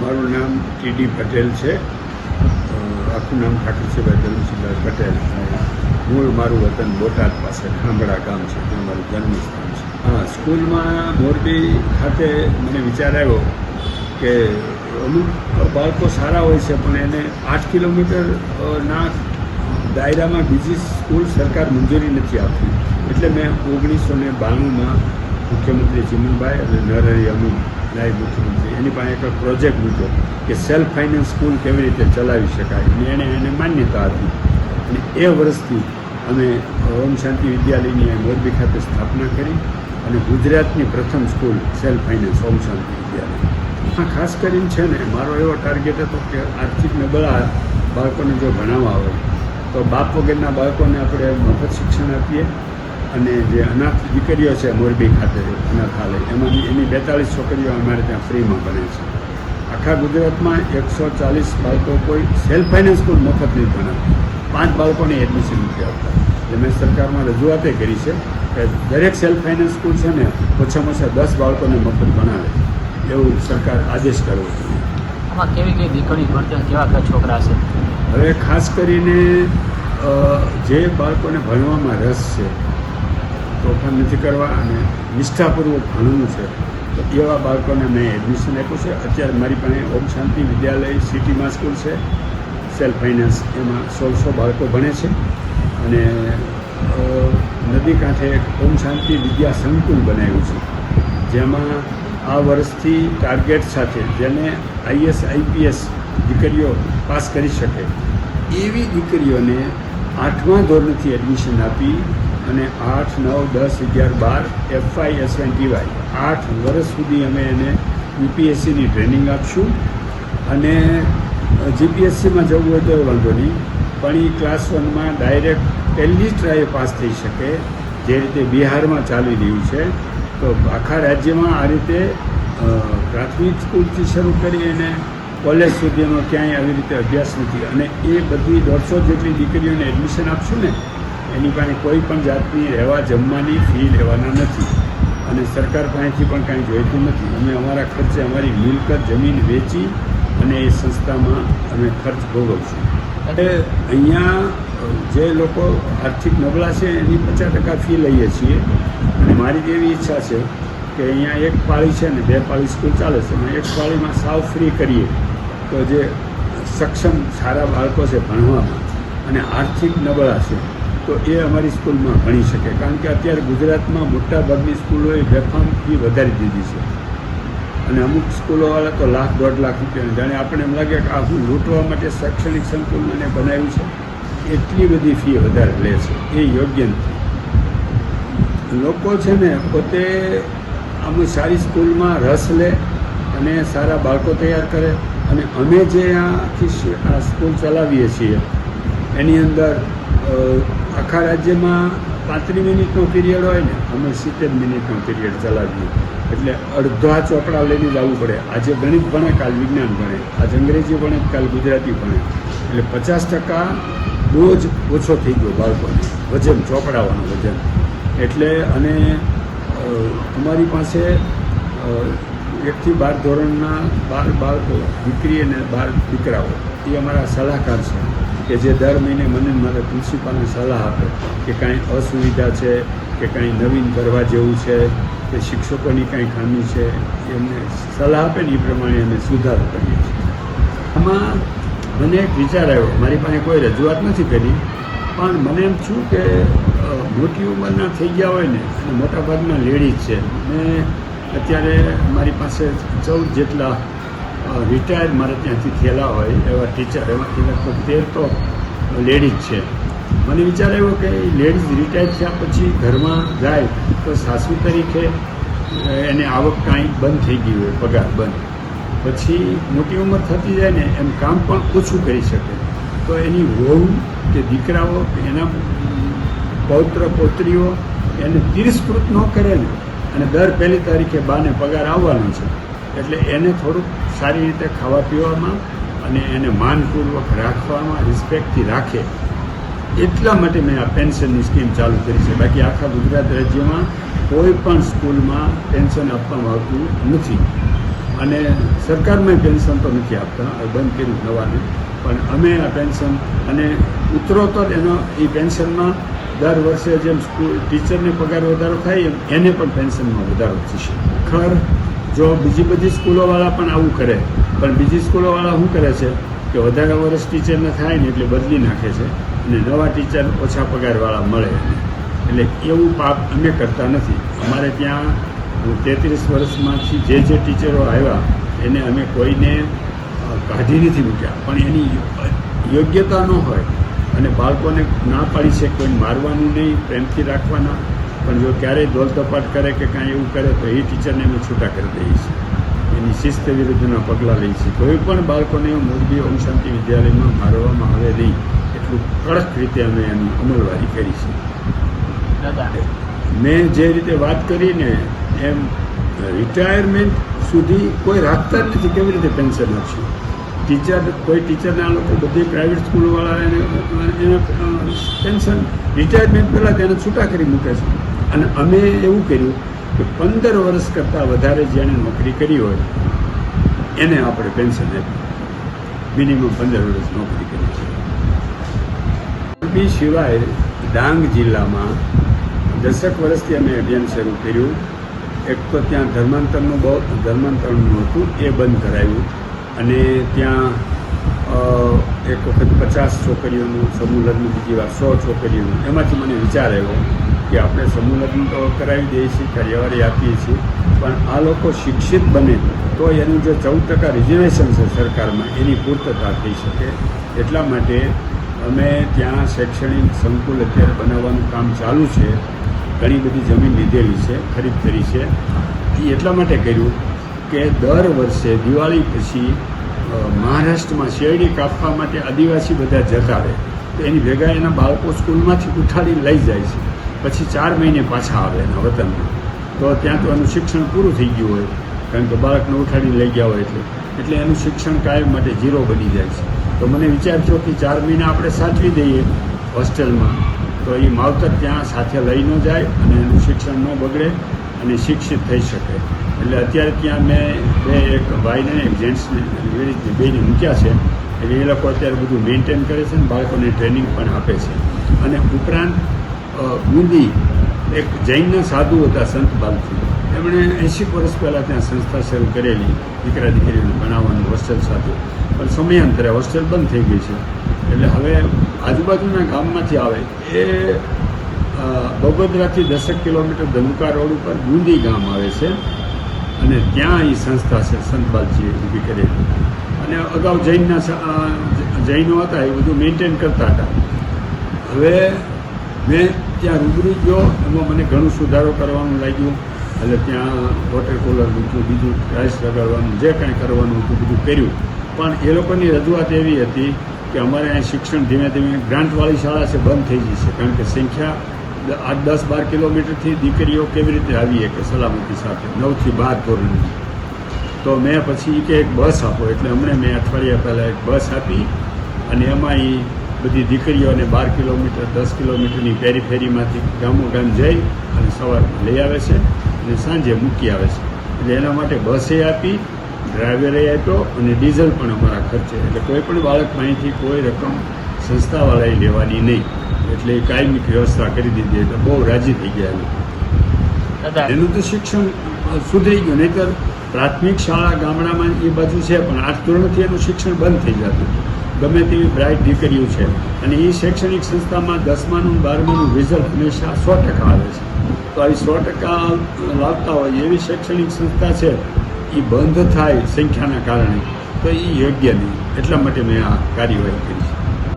મારું નામ ટી.ડી. પટેલ છે. આખું નામ ઠાકરસિંહભાઈ ધર્મસિંહભાઈ પટેલ. મૂળ મારું વતન બોટાદ પાસે ખાંભડા ગામ છે, ત્યાં મારું જન્મસ્થાન છે. હા, સ્કૂલમાં મોરબી ખાતે મને વિચાર આવ્યો કે અમુક બાળકો સારા હોય છે પણ એને 8 કિલોમીટરના દાયરામાં બીજી સ્કૂલ સરકાર મંજૂરી નથી આપતી. એટલે મેં 1992માં મુખ્યમંત્રી ચીમનભાઈ અને નરહરી અમીન નાયબ મુખ્યમંત્રી એની પાસે એક પ્રોજેક્ટ મૂક્યો કે સેલ્ફ ફાઇનાન્સ સ્કૂલ કેવી રીતે ચલાવી શકાય, અને એને માન્યતા આપી. અને એ વર્ષથી અમે ઓમ શાંતિ વિદ્યાલયની મોરબી ખાતે સ્થાપના કરી અને ગુજરાતની પ્રથમ સ્કૂલ સેલ્ફ ફાઇનાન્સ ઓમ શાંતિ વિદ્યાલય. હા, ખાસ કરીને છે ને મારો એવો ટાર્ગેટ હતો કે આર્થિક નબળા બાળકોને જો ભણાવવા હોય તો બાપ વગરના બાળકોને આપણે મફત શિક્ષણ આપીએ. અને જે અનાથ દીકરીઓ છે મોરબી ખાતે અનાથાલય, એમાં એની 42 છોકરીઓ અમારે ત્યાં ફ્રીમાં ભણે છે. આખા ગુજરાતમાં 140 બાળકો કોઈ સેલ્ફ ફાઇનાન્સ સ્કૂલ મફત નહીં ભણાવતી, 5 બાળકોને એડમિશન નથી આપતા. એટલે મેં સરકારમાં રજૂઆતે કરી છે કે દરેક સેલ્ફ ફાઇનાન્સ સ્કૂલ છે ને ઓછામાં ઓછા 10 બાળકોને મફત ભણાવે, એવું સરકાર આદેશ કરવો જોઈએ. આમાં કેવી દીકરી ભણતર કેવા છોકરા છે? હવે ખાસ કરીને જે બાળકોને ભણવામાં રસ છે, તોફાન નથી કરવા અને નિષ્ઠાપૂર્વક ભણવું છે, તો એવા બાળકોને મેં એડમિશન આપ્યું છે. અત્યારે મારી પાસે ઓમ શાંતિ વિદ્યાલય સિટીમાં સ્કૂલ છે સેલ્ફ ફાઇનાન્સ, એમાં 1600 બાળકો ભણે છે. અને નદી કાંઠે એક ઓમ શાંતિ વિદ્યા સંકુલ બનાવ્યું છે, જેમાં આ વર્ષથી ટાર્ગેટ સાથે જેને IAS IPS દીકરીઓ પાસ કરી શકે એવી દીકરીઓને 8મા ધોરણથી એડમિશન આપી અને 8, 9, 10, 11, 12 FY SY TY 8 વર્ષ સુધી અમે એને UPSCની ટ્રેનિંગ આપશું. અને GPSCમાં જવું હોય તો વાંધો નહીં, પણ એ ક્લાસ 1માં ડાયરેક્ટ પહેલી જ ટ્રાય પાસ થઈ શકે, જે રીતે બિહારમાં ચાલી રહ્યું છે. તો આખા રાજ્યમાં આ રીતે પ્રાથમિક સ્કૂલથી શરૂ કરી અને કોલેજ સુધીનો ક્યાંય આવી રીતે અભ્યાસ નથી. અને એ બધી 150 જેટલી દીકરીઓને એડમિશન આપશું ને, એની પાસે કોઈ પણ જાતની રહેવા જમવાની ફી લેવાના નથી અને સરકાર પાસેથી પણ કાંઈ જોઈતું નથી. અમે અમારા ખર્ચે અમારી મિલકત જમીન વેચી અને એ સંસ્થામાં અમે ખર્ચ ભોગવશું. એટલે અહીંયા જે લોકો આર્થિક નબળા છે એની 50% ફી લઈએ છીએ. અને મારી એવી ઈચ્છા છે કે અહીંયા એક પાળી છે ને 2 પાળી સ્કૂલ ચાલે છે, અને એક પાળીમાં સાવ ફ્રી કરીએ તો જે સક્ષમ સારા બાળકો છે ભણવામાં અને આર્થિક નબળા છે તો એ અમારી સ્કૂલમાં ભણી શકે. કારણ કે અત્યારે ગુજરાતમાં મોટાભાગની સ્કૂલોએ બેફામ ફી વધારી દીધી છે અને અમુક સ્કૂલોવાળા તો લાખ 1.5 લાખ રૂપિયા, જાણે આપણે એમ લાગે કે આ હું લૂંટવા માટે શૈક્ષણિક સંકુલ મને બનાવ્યું છે, એટલી બધી ફી વધારે લે છે. એ યોગ્ય નથી. લોકો છે ને પોતે આમ સારી સ્કૂલમાં રસ લે અને સારા બાળકો તૈયાર કરે. અને અમે જે આખી આ સ્કૂલ ચલાવીએ છીએ એની અંદર આખા રાજ્યમાં 35 મિનિટનો પીરિયડ હોય ને, અમે 70 મિનિટનો પીરિયડ ચલાવીએ. એટલે અડધા ચોપડા લઈને જ આવવું પડે. આજે ગણિત ભણે, કાલ વિજ્ઞાન ભણે, આજે અંગ્રેજી ભણે, કાલ ગુજરાતી ભણે. એટલે 50% બહુ જ ઓછો થઈ ગયો બાળકોને વજન, ચોપડાઓનું વજન. એટલે અને અમારી પાસે 1 થી 12 ધોરણના 12 બાળકો, દીકરી અને 12 દીકરાઓ એ અમારા સલાહકાર છે કે જે દર મહિને મને મારા પ્રિન્સિપાલને સલાહ આપે કે કાંઈ અસુવિધા છે કે કાંઈ નવીન કરવા જેવું છે કે શિક્ષકોની કાંઈ ખામી છે, એમને સલાહ આપે ને એ પ્રમાણે અમે સુધારો કરીએ છીએ. આમાં મને એક વિચાર આવ્યો, મારી પાસે કોઈ રજૂઆત નથી કરી, પણ મને એમ થયું કે મોટી ઉંમરના થઈ ગયા હોય ને અને મોટાભાગના લેડીઝ છે. મેં અત્યારે મારી પાસે 14 જેટલા રિટાયર મારે ત્યાંથી થયેલા હોય એવા ટીચર, એમાંથી લગભગ 13 તો લેડીઝ છે. મને વિચાર આવ્યો કે લેડીઝ રિટાયર થયા પછી ઘરમાં જાય તો સાસુ તરીકે એને આવક કાંઈ બંધ થઈ ગઈ હોય, પગાર બંધ, પછી મોટી ઉંમર થતી જાય ને એમ કામ પણ ઓછું કરી શકે, તો એની વહુ કે દીકરાઓ કે એના પૌત્ર પૌત્રીઓ એને તિરસ્કૃત ન કરે ને, અને દર 1 તારીખે બાને પગાર આવવાનો છે એટલે એને થોડુંક સારી રીતે ખાવા પીવામાં અને એને માનપૂર્વક રાખવામાં, રિસ્પેક્ટથી રાખે, એટલા માટે મેં આ પેન્શનની સ્કીમ ચાલુ કરી છે. બાકી આખા ગુજરાત રાજ્યમાં કોઈ પણ સ્કૂલમાં પેન્શન આપવામાં આવતું નથી. અને સરકારમાં પેન્શન તો નથી આપતા, બંધ કર્યું નવાને, પણ અમે આ પેન્શન અને ઉત્તરોત્તર એનો એ પેન્શનમાં દર વર્ષે જેમ સ્કૂલ ટીચરને પગાર વધારો થાય એમ એને પણ પેન્શનમાં વધારો થશે. ખર જો બીજી બધી સ્કૂલોવાળા પણ આવું કરે, પણ બીજી સ્કૂલોવાળા શું કરે છે કે વધારે વર્ષ ટીચરને થાય ને એટલે બદલી નાખે છે અને નવા ટીચર ઓછા પગારવાળા મળે. એટલે એવું પાપ અમે કરતા નથી. અમારે ત્યાં 33 વર્ષમાંથી જે ટીચરો આવ્યા એને અમે કોઈને કાઢી નથી મૂક્યા, પણ એની યોગ્યતા ન હોય અને બાળકોને ના પાડી છે કોઈને મારવાનું નહીં, પ્રેમથી રાખવાના, પણ જો ક્યારેય દોલતપાટ કરે કે કાંઈ એવું કરે તો એ ટીચરને અમે છૂટા કરી દઈએ છીએ, એની શિસ્ત વિરુદ્ધના પગલાં લઈએ છીએ. કોઈ પણ બાળકોને મોરબી ઓમ શાંતિ વિદ્યાલયમાં મારવામાં આવે નહીં એટલું કડક રીતે અમે એની અમલવારી કરી છે. દાદા, મેં જે રીતે વાત કરીને એમ રિટાયરમેન્ટ સુધી કોઈ રાખતા જ નથી. કેવી રીતે પેન્શન આપશે ટીચર? કોઈ ટીચરના લોકો બધી પ્રાઇવેટ સ્કૂલવાળા એને પેન્શન રિટાયરમેન્ટ પહેલાં તેને છૂટા કરી મૂકે છે. અને અમે એવું કર્યું કે 15 વર્ષ કરતાં વધારે જેણે નોકરી કરી હોય એને આપણે પેન્શન આપ્યું. મિનિમમ 15 વર્ષ નોકરી કરી છે. મોરબી સિવાય ડાંગ જિલ્લામાં 10 વર્ષથી અમે અભિયાન શરૂ કર્યું. એક તો ત્યાં ધર્માંતરનું હતું, એ બંધ કરાયું અને ત્યાં એક વખત 50 છોકરીઓનું સમૂહ લગ્ન, બીજી વાર 100 છોકરીઓનું. એમાંથી મને વિચાર આવ્યો કે આપણે સમૂહ લગ્ન તો કરાવી દઈએ છીએ, કાર્યવાહી આપીએ છીએ, પણ આ લોકો શિક્ષિત બને તો એનું જે 14% રિઝર્વેશન છે સરકારમાં એની પૂર્તતા થઈ શકે. એટલા માટે અમે ત્યાં શૈક્ષણિક સંકુલ અત્યારે બનાવવાનું કામ ચાલુ છે. ઘણી બધી જમીન લીધેલી છે, ખરીદ કરી છે. એ એટલા માટે કર્યું કે દર વર્ષે દિવાળી પછી મહારાષ્ટ્રમાં શેરડી કાપવા માટે આદિવાસી બધા જતા રહે તો એની ભેગા એના બાળકો સ્કૂલમાંથી ઉઠાડીને લઈ જાય છે. પછી 4 મહિને પાછા આવે એના વતનમાં. તો ત્યાં તો એનું શિક્ષણ પૂરું થઈ ગયું હોય, કારણ કે બાળકને ઉઠાડીને લઈ ગયા હોય એટલે એનું શિક્ષણ કાયમ માટે 0 બની જાય છે. તો મને વિચાર થયો કે 4 મહિના આપણે સાચવી દઈએ હોસ્ટેલમાં, તો એ માવતર ત્યાં સાથે લઈ ન જાય અને એનું શિક્ષણ ન બગડે અને શિક્ષિત થઈ શકે. એટલે અત્યારે ત્યાં મેં એક ભાઈને એક જેન્ટ્સને લેડીઝને બેને મૂક્યા છે. એટલે એ લોકો અત્યારે બધું મેન્ટેન કરે છે ને બાળકોને ટ્રેનિંગ પણ આપે છે. અને ઉપરાંત બુંદી એક જૈનના સાધુ હતા સંત બાલથી, એમણે 80 વર્ષ પહેલાં ત્યાં સંસ્થા શરૂ કરેલી દીકરા દીકરીઓને ભણાવવાનું હોસ્ટેલ સાથે, પણ સમયાંતરે હોસ્ટેલ બંધ થઈ ગઈ છે. એટલે હવે આજુબાજુના ગામમાંથી આવે એ બગોદરાથી 10 કિલોમીટર ધનુકા રોડ ઉપર બુંદી ગામ આવે છે અને ત્યાં એ સંસ્થા છે સંતબાલજીએ ઊભી કરેલી. અને અગાઉ જૈનો હતા એ બધું મેન્ટેન કરતા હતા. હવે મેં ત્યાં રૂબરૂ ગયો, એમાં મને ઘણું સુધારો કરવાનું લાગ્યું. એટલે ત્યાં વોટર કુલર મૂક્યું, બીજું ટાઇલ્સ લગાડવાનું, જે કાંઈ કરવાનું હતું બધું કર્યું. પણ એ લોકોની રજૂઆત એવી હતી કે અમારે અહીં શિક્ષણ ધીમે ધીમે ગ્રાન્ટવાળી શાળા છે બંધ થઈ જશે, કારણ કે સંખ્યા 8-10-12 કિલોમીટરથી દીકરીઓ કેવી રીતે આવીએ કે સલામતી સાથે 9 થી 12 ધોરણની. તો મેં પછી કે એક બસ આપો, એટલે હમણાં મેં અઠવાડિયા પહેલાં એક બસ આપી અને એમાં એ બધી દીકરીઓને 12 કિલોમીટર 10 કિલોમીટરની પેરીફેરીમાંથી ગામો ગામ જઈ અને સવારમાં લઈ આવે છે અને સાંજે મૂકી આવે છે. એટલે એના માટે બસે આપી, ડ્રાઈવરે આપ્યો અને ડીઝલ પણ અમારા ખર્ચે. એટલે કોઈ પણ બાળક પાસેથી કોઈ રકમ સંસ્થાવાળાએ લેવાની નહીં. એટલે એ કાયમી વ્યવસ્થા કરી દીધી. એટલે બહુ રાજી થઈ ગયા. એનું તો શિક્ષણ સુધરી ગયું. નહીંતર પ્રાથમિક શાળા ગામડામાં એ બાજુ છે, પણ 8 ધોરણથી એનું શિક્ષણ બંધ થઈ જતું. ગમે તેવી બ્રાઇટ દીકરીઓ છે અને એ શૈક્ષણિક સંસ્થામાં 10માનું 12માનું રિઝલ્ટ હંમેશા 100% આવે છે. તો આવી 100% લાવતા હોય એવી શૈક્ષણિક સંસ્થા છે, એ બંધ થાય સંખ્યાના કારણે તો એ યોગ્ય નહીં. એટલા માટે મેં આ કાર્યવાહી કરી છે.